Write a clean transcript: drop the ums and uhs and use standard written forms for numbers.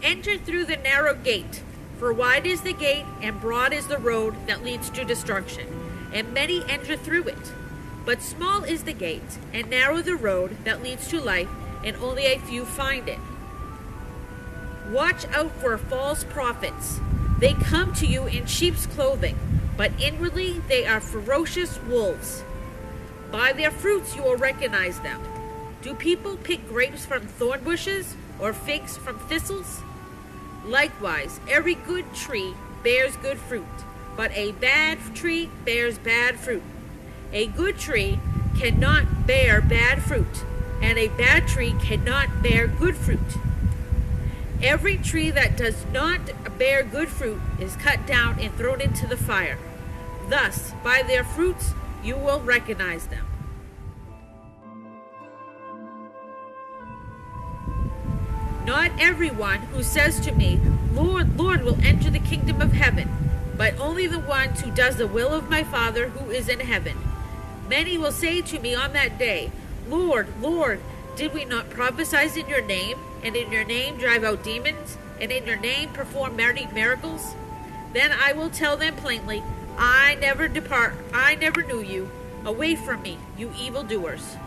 Enter through the narrow gate, for wide is the gate and broad is the road that leads to destruction, and many enter through it. But small is the gate and narrow the road that leads to life, and only a few find it. Watch out for false prophets. They come to you in sheep's clothing, but inwardly they are ferocious wolves. By their fruits you will recognize them. Do people pick grapes from thorn bushes or figs from thistles? Likewise, every good tree bears good fruit, but a bad tree bears bad fruit. A good tree cannot bear bad fruit, and a bad tree cannot bear good fruit. Every tree that does not bear good fruit is cut down and thrown into the fire. Thus, by their fruits you will recognize them. Not everyone who says to me, Lord, Lord, will enter the kingdom of heaven, but only the one who does the will of my Father who is in heaven. Many will say to me on that day, Lord, Lord, did we not prophesy in your name, and in your name drive out demons, and in your name perform many miracles? Then I will tell them plainly, I never knew you. Away from me, you evildoers.